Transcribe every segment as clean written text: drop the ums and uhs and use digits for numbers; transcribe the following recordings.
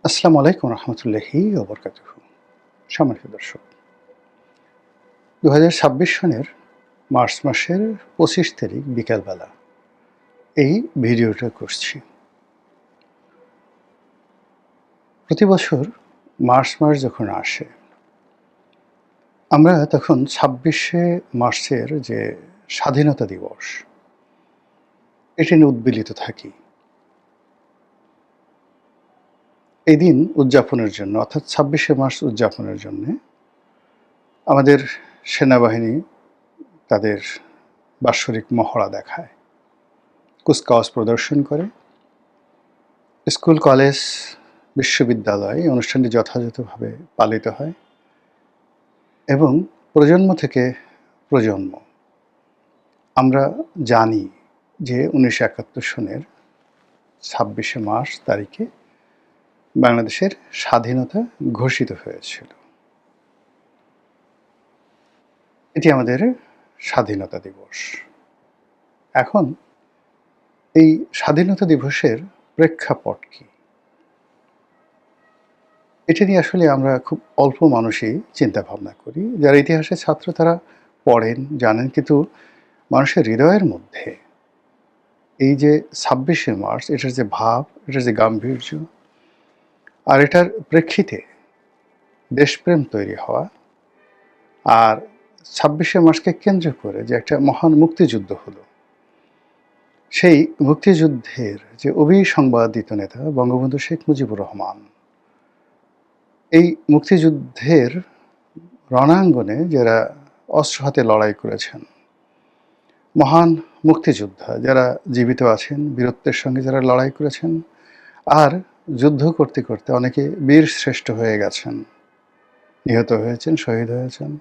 আসসালামু আলাইকুম রহমতুল্লাহি ওয়া বারাকাতুহু। সম্মানিত দর্শক, ২০২৬ সনের মার্চ মাসের ২৫ তারিখ বিকালবেলা এই ভিডিওটা করছি। প্রতি বছর মার্চ মাস যখন আসে, আমরা তখন ২৬শে মার্চের যে স্বাধীনতা দিবস, এটি নিয়ে উদ্বেলিত থাকি। এই দিন উদযাপনের জন্য অর্থাৎ ২৬শে মার্চ উদযাপনের জন্যে আমাদের সেনাবাহিনী তাদের বাৎসরিক মহড়া দেখায়, কুচকাওয়াজ প্রদর্শন করে। স্কুল, কলেজ, বিশ্ববিদ্যালয় এই অনুষ্ঠানটি যথাযথভাবে পালিত হয় এবং প্রজন্ম থেকে প্রজন্ম আমরা জানি যে ১৯৭১ সনের ২৬শে মার্চ তারিখে বাংলাদেশের স্বাধীনতা ঘোষিত হয়েছিল। এটি আমাদের স্বাধীনতা দিবস। এখন এই স্বাধীনতা দিবসের প্রেক্ষাপট কী? এটা নিয়ে আসলে আমরা খুব অল্প মানুষই চিন্তা ভাবনা করি। যারা ইতিহাসের ছাত্র তারা পড়েন, জানেন, কিন্তু মানুষের হৃদয়ের মধ্যে এই যে ২৬শে মার্চ, এটার যে ভাব, এটার যে গাম্ভীর্য, আর এটার প্রেক্ষিতে দেশপ্রেম তৈরি হওয়া, আর ২৬শে মার্চকে কেন্দ্র করে যে একটা মহান মুক্তিযুদ্ধ হলো, সেই মুক্তিযুদ্ধের যে অভিসংবাদিত নেতা বঙ্গবন্ধু শেখ মুজিবুর রহমান, এই মুক্তিযুদ্ধের রণাঙ্গনে যারা অস্ত্র হাতে লড়াই করেছেন, মহান মুক্তিযোদ্ধা যারা জীবিত আছেন, বীরত্বের সঙ্গে যারা লড়াই করেছেন, আর যুদ্ধ করতে করতে অনেকে বীর শ্রেষ্ঠ হয়ে গেছেন, নিহত হয়েছেন, শহীদ হয়েছেন,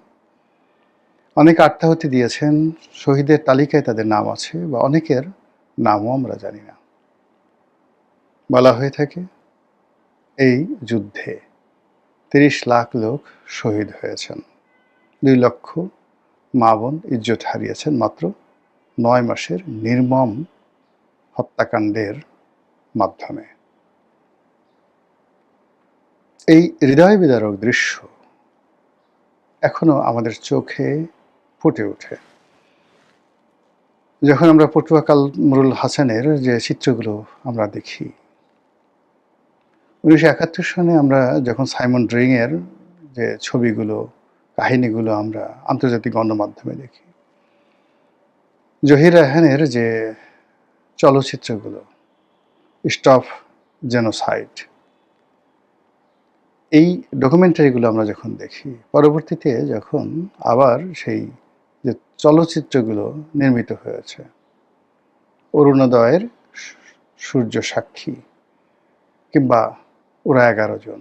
অনেকে আত্মাহুতি দিয়েছেন, শহীদের তালিকায় তাদের নাম আছে, বা অনেকের নামও আমরা জানি না। বলা হয়ে থাকে এই যুদ্ধে ৩০ লাখ লোক শহীদ হয়েছেন, ২ লক্ষ মা বোন ইজ্জত হারিয়েছেন মাত্র ৯ মাসের নির্মম হত্যাকাণ্ডের মাধ্যমে। এই হৃদয় বিদারক দৃশ্য এখনো আমাদের চোখে ফুটে ওঠে যখন আমরা পটুয়া কামরুল হাসানের যে চিত্রগুলো আমরা দেখি। ১৯৭১ সনে আমরা যখন সাইমন ড্রিংয়ের যে ছবিগুলো, কাহিনীগুলো আমরা আন্তর্জাতিক গণমাধ্যমে দেখি, জহির রায়হানের যে চলচ্চিত্রগুলো, স্টপ জেনোসাইড, এই ডকুমেন্টারিগুলো আমরা যখন দেখি, পরবর্তীতে যখন আবার সেই যে চলচ্চিত্রগুলো নির্মিত হয়েছে, অরুণোদয়ের সূর্য সাক্ষী কিংবা ওরা ১১ জন,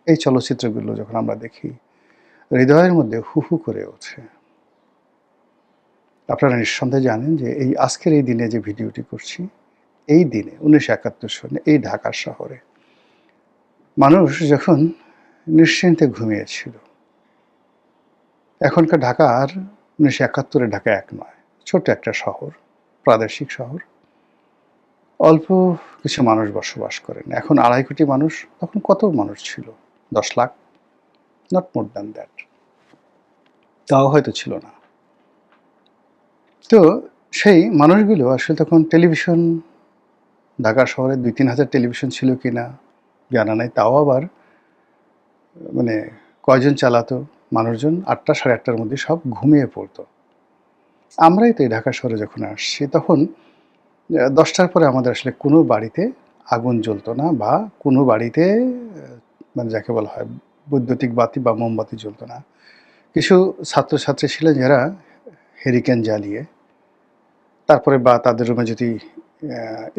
এই চলচ্চিত্রগুলো যখন আমরা দেখি, হৃদয়ের মধ্যে হু হু করে ওঠে। আপনারা নিঃসন্দেহে জানেন যে এই আজকের এই দিনে যে ভিডিওটি করছি, এই দিনে ১৯৭১ সনে এই ঢাকা শহরে মানুষ যখন নিশ্চিন্তে ঘুমিয়েছিল। এখনকার ঢাকা আর ১৯৭১-এর ঢাকা এক নয়, ছোট্ট একটা শহর, প্রাদেশিক শহর, অল্প কিছু মানুষ বসবাস করেন। এখন ২.৫ কোটি মানুষ, তখন কত মানুষ ছিল? ১০ lakh, not more than that, তাও হয়তো ছিল না। তো সেই মানুষগুলো আসলে তখন টেলিভিশন, ঢাকা শহরে ২-৩ হাজার টেলিভিশন ছিল কিনা জানা নাই, তাও আবার মানে কয়জন চালাতো? মানুষজন ৮টা, ৮:৩০টার মধ্যে সব ঘুমিয়ে পড়তো। আমরাই তো এই ঢাকা শহরে যখন আসছি, তখন ১০টার পরে আমাদের আসলে কোনো বাড়িতে আগুন জ্বলতো না, বা কোনো বাড়িতে মানে যাকে বলা হয় বৈদ্যুতিক বাতি বা মোমবাতি জ্বলতো না। কিছু ছাত্রছাত্রী ছিলেন যারা হেরিকেন জ্বালিয়ে, তারপরে বা তাদের রুমে যদি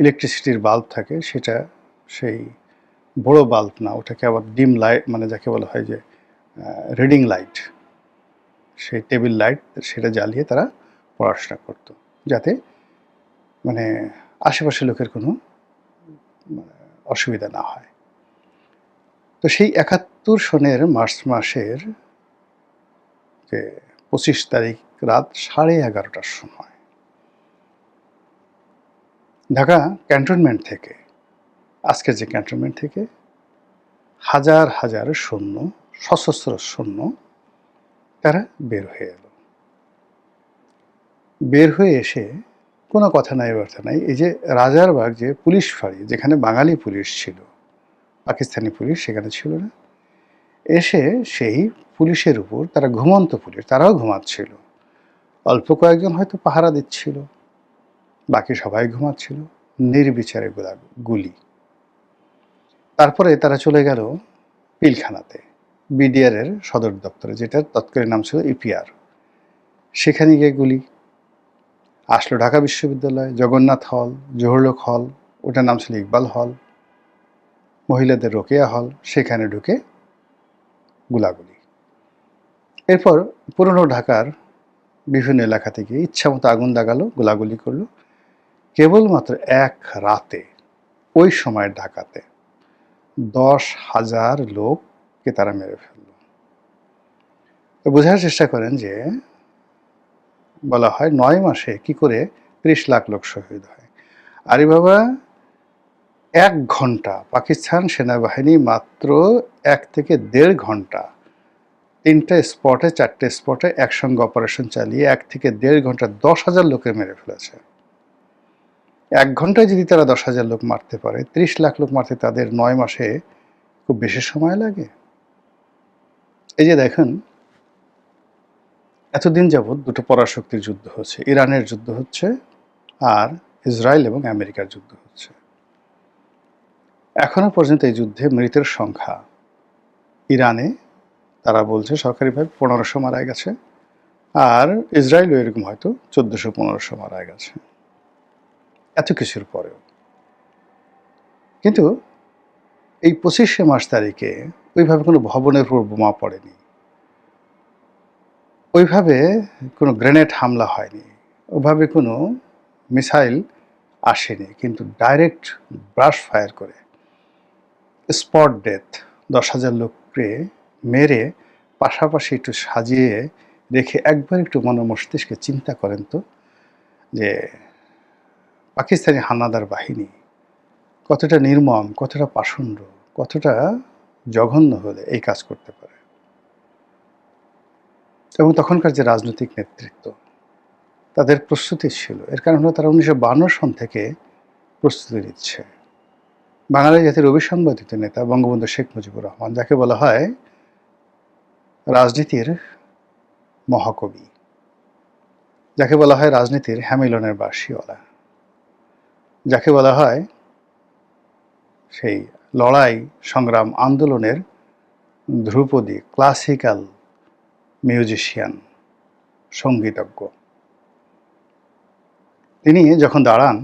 ইলেকট্রিসিটির বাল্ব থাকে, সেটা সেই বড় বাল্ব না, ওটাকে আবার ডিম লাইট, মানে যাকে বলা হয় যে রিডিং লাইট, সেই টেবিল লাইট, সেটা জ্বালিয়ে তারা পড়াশোনা করত, যাতে মানে আশেপাশের লোকের কোনো অসুবিধা না হয়। তো সেই ৭১ সনের মার্চ মাসের যে ২৫ তারিখ রাত 11:30টার সময় ঢাকা ক্যান্টনমেন্ট থেকে, আজকের যে ক্যান্টনমেন্ট থেকে হাজার হাজার সৈন্য, সশস্ত্র সৈন্য তারা বের হয়ে এলো। বের হয়ে এসে কোনো কথা নাই বার্তা নাই, এই যে রাজারবাগ যে পুলিশ ফাঁড়ি, যেখানে বাঙালি পুলিশ ছিল, পাকিস্তানি পুলিশ সেখানে ছিল না, এসে সেই পুলিশের উপর, তারা ঘুমন্ত পুলিশ, তারাও ঘুমাচ্ছিল, অল্প কয়েকজন হয়তো পাহারা দিচ্ছিল, বাকি সবাই ঘুমাচ্ছিল, নির্বিচারে গুলি। তারপরে তারা চলে গেল পিলখানাতে, বিডিআরের সদর দপ্তরে, যেটার তৎকালীন নাম ছিল ইপিআর। সেখানে গিয়ে গুলি। আসলো ঢাকা বিশ্ববিদ্যালয়, জগন্নাথ হল, জহুরলোক হল, ওটার নাম ছিল ইকবাল হল, মহিলাদের রোকেয়া হল, সেখানে ঢুকে গুলাগুলি। এরপর পুরনো ঢাকার বিভিন্ন এলাকা থেকে ইচ্ছামতো আগুন লাগালো, গোলাগুলি করলো। কেবলমাত্র এক রাতে, ওই সময়ের ঢাকাতে 10,000 লোককে তারা মেরে ফেলল। তো বোঝার চেষ্টা করেন যে বলা হয় 9 মাসে কি করে 30 লাখ লোক শহীদ হয়। আরে বাবা, 1 ঘন্টা পাকিস্তান সেনাবাহিনী মাত্র 1 থেকে 1.5 ঘন্টা 3টে স্পটে 4টে স্পটে একসঙ্গে অপারেশন চালিয়ে 1 থেকে 1.5 ঘন্টা 10,000 লোকে মেরে ফেলেছে। 1 ঘন্টায় যদি তারা 10,000 লোক মারতে পারে, 30 লাখ লোক মারতে তাদের 9 মাসে খুব বেশি সময় লাগে। এই যে দেখেন, এতদিন যাবৎ দুটো পরাশক্তির যুদ্ধ হচ্ছে, ইরানের যুদ্ধ হচ্ছে আর ইসরায়েল এবং আমেরিকার যুদ্ধ হচ্ছে। এখনো পর্যন্ত এই যুদ্ধে মৃতের সংখ্যা, ইরানে তারা বলছে সরকারিভাবে 1500 মারা গেছে, আর ইসরায়েলও এরকম হয়তো 1400-1500 মারা গেছে। এত কিছুর পরেও কিন্তু এই 25শে মার্চ তারিখে ওইভাবে কোনো ভবনের উপর বোমা পড়েনি, ওইভাবে কোনো গ্রেনেড হামলা হয়নি, ওইভাবে কোনো মিসাইল আসেনি, কিন্তু ডাইরেক্ট ব্রাশ ফায়ার করে স্পট ডেথ 10,000 লোককে মেরে পাশাপাশি একটু সাজিয়ে রেখে একবার একটু মস্তিষ্কে চিন্তা করেন তো যে পাকিস্তানি হানাদার বাহিনী কতটা নির্মম, কতটা পাষণ্ড, কতটা জঘন্য হলে এই কাজ করতে পারে। এবং তখনকার যে রাজনৈতিক নেতৃত্ব, তাদের প্রস্তুতি ছিল, এর কারণ হলো তারা 1952 সন থেকে প্রস্তুতি নিচ্ছে। বাঙালি জাতির অবিসংবাদিত নেতা বঙ্গবন্ধু শেখ মুজিবুর রহমান, যাকে বলা হয় রাজনীতির মহাকবি, যাকে বলা হয় রাজনীতির হ্যামিলনের বাঁশিওয়ালা, যাকে বলা হয় সেই লড়াই সংগ্রাম আন্দোলনের ধ্রুপদী, ক্লাসিক্যাল মিউজিশিয়ান, সঙ্গীতজ্ঞ, তিনি যখন দাঁড়ান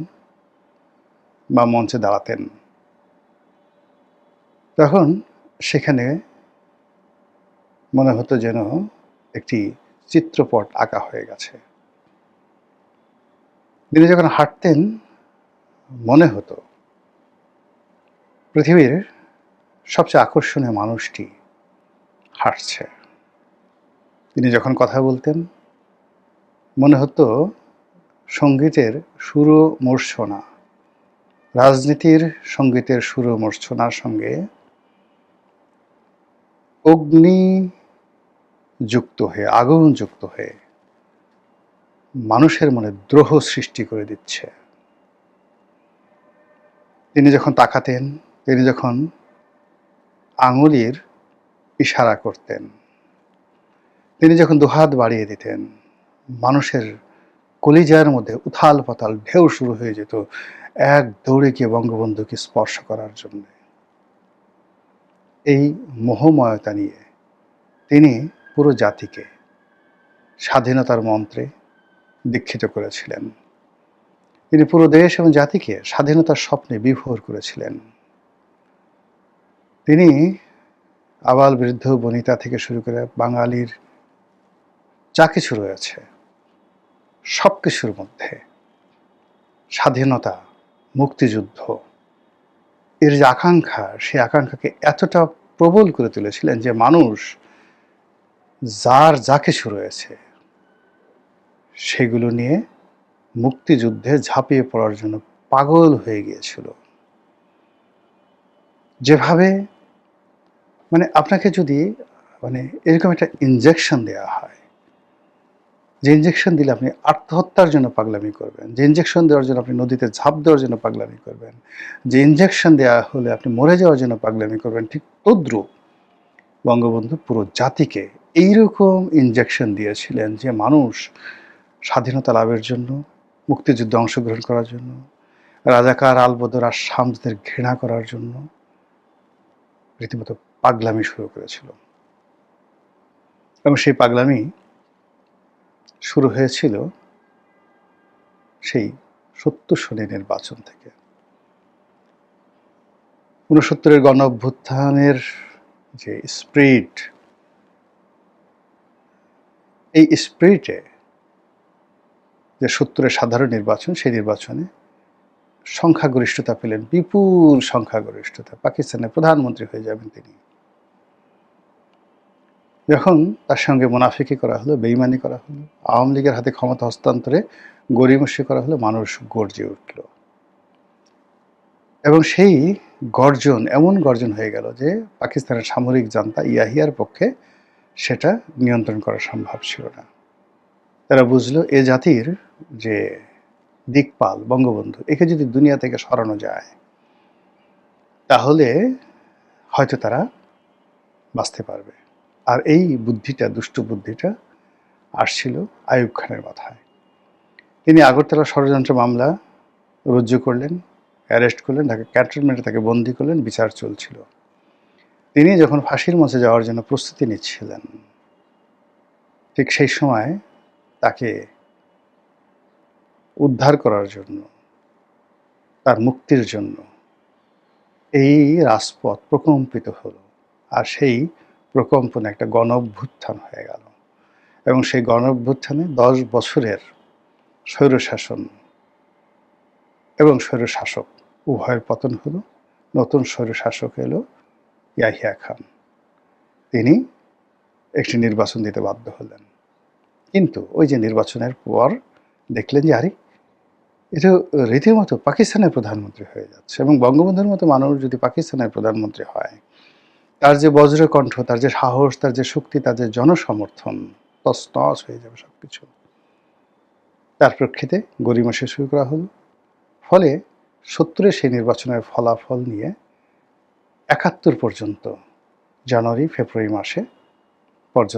বা মঞ্চে দাঁড়াতেন, তখন সেখানে মনে হতো যেন একটি চিত্রপট আঁকা হয়ে গেছে। তিনি যখন হাঁটতেন, মনে হতো পৃথিবীর সবচেয়ে আকর্ষণীয় মানুষটি হাঁটছে। তিনি যখন কথা বলতেন, মনে হতো সঙ্গীতের সুর মূর্ছনা, রাজনীতির সঙ্গীতের সুর মূর্ছনার সঙ্গে অগ্নি যুক্ত হয়ে, আগুন যুক্ত হয়ে মানুষের মনে দ্রোহ সৃষ্টি করে দিচ্ছে। তিনি যখন তাকাতেন, তিনি যখন আঙুলের ইশারা করতেন, তিনি যখন দুহাত বাড়িয়ে দিতেন, মানুষের কলিজার মধ্যে উথাল পাতাল ঢেউ শুরু হয়ে যেত এক দৌড়ে গিয়ে বঙ্গবন্ধুকে স্পর্শ করার জন্য। এই মোহময়তা নিয়ে তিনি পুরো জাতিকে স্বাধীনতার মন্ত্রে দীক্ষিত করেছিলেন। তিনি পুরো দেশ এবং জাতিকে স্বাধীনতার স্বপ্নে বিভোর করেছিলেন। তিনি আবাল বৃদ্ধ বনিতা থেকে শুরু করে বাঙালির যা কিছু রয়েছে সব কিছুর মধ্যে স্বাধীনতা, মুক্তিযুদ্ধ, এর যে আকাঙ্ক্ষা, সেই আকাঙ্ক্ষাকে এতটা প্রবল করে তুলেছিলেন যে মানুষ যার যা কিছু রয়েছে সেগুলো নিয়ে মুক্তিযুদ্ধে ঝাঁপিয়ে পড়ার জন্য পাগল হয়ে গিয়েছিল। যেভাবে মানে আপনাকে যদি মানে এরকম একটা ইনজেকশন দেওয়া হয়, যে ইনজেকশন দিলে আপনি আত্মহত্যার জন্য পাগলামি করবেন, যে ইনজেকশন দেওয়ার জন্য আপনি নদীতে ঝাঁপ দেওয়ার জন্য পাগলামি করবেন, যে ইনজেকশন দেওয়া হলে আপনি মরে যাওয়ার জন্য পাগলামি করবেন, ঠিক তদ্রূপ বঙ্গবন্ধু পুরো জাতিকে এইরকম ইনজেকশন দিয়েছিলেন যে মানুষ স্বাধীনতা লাভের জন্য, মুক্তিযুদ্ধে অংশগ্রহণ করার জন্য, রাজাকার আলবদর আর শামসদের ঘৃণা করার জন্য রীতিমতো পাগলামি শুরু করেছিল। এবং সেই পাগলামি শুরু হয়েছিল সেই ৭০ সনের নির্বাচন থেকে। ৬৯-এর গণ অভ্যুত্থানের যে স্পিরিট, এই স্পিরিটে যে ৭০-এর সাধারণ নির্বাচন, সেই নির্বাচনে সংখ্যাগরিষ্ঠতা পেলেন, বিপুল সংখ্যাগরিষ্ঠতা। পাকিস্তানের প্রধানমন্ত্রী হয়ে যাবেন তিনি। যখন তার সঙ্গে মুনাফিকি করা হলো, বেইমানি করা হলো, আওয়ামী লীগের হাতে ক্ষমতা হস্তান্তরে গড়িমসি করা হলো, মানুষ গর্জে উঠল। এবং সেই গর্জন এমন গর্জন হয়ে গেল যে পাকিস্তানের সামরিক জান্তা ইয়াহিয়ার পক্ষে সেটা নিয়ন্ত্রণ করা সম্ভব ছিল না। তারা বুঝলো এ জাতির যে দিকপাল বঙ্গবন্ধু, একে যদি দুনিয়া থেকে সরানো যায় তাহলে হয়তো তারা বাঁচতে পারবে। আর এই বুদ্ধিটা, দুষ্ট বুদ্ধিটা আসছিল আইয়ুব খানের মাথায়। তিনি আগরতলা ষড়যন্ত্র মামলা রুজু করলেন, অ্যারেস্ট করলেন, ঢাকা ক্যান্টনমেন্টে তাকে বন্দী করলেন, বিচার চলছিল। তিনি যখন ফাঁসির মঞ্চে যাওয়ার জন্য প্রস্তুতি নিচ্ছিলেন, ঠিক সেই সময় তাকে উদ্ধার করার জন্য, তার মুক্তির জন্য এই রাজপথ প্রকম্পিত হলো। আর সেই প্রকম্পনে একটা গণ অভ্যুত্থান হয়ে গেল। এবং সেই গণ অভ্যুত্থানে ১০ বছরের স্বৈরশাসন এবং স্বৈরশাসক উভয়ের পতন হলো। নতুন স্বৈরশাসক এলো ইয়াহিয়া খান। তিনি একটি নির্বাচন দিতে বাধ্য হলেন। কিন্তু ওই যে নির্বাচনের পর দেখলেন যে আরে এটা রীতিমতো পাকিস্তানের প্রধানমন্ত্রী হয়ে যাচ্ছে। এবং বঙ্গবন্ধুর মতো মানুষ যদি পাকিস্তানের প্রধানমন্ত্রী হয়, তার যে বজ্রকণ্ঠ, তার যে সাহস, তার যে শক্তি, তার যে জনসমর্থন, তছনছ হয়ে যাবে সবকিছু। তার প্রেক্ষিতে গড়িমসি শুরু করা হলো। ফলে ৭০-এর সেই নির্বাচনের ফলাফল নিয়ে ৭১ পর্যন্ত, জানুয়ারি ফেব্রুয়ারি মাসে পর্যন্ত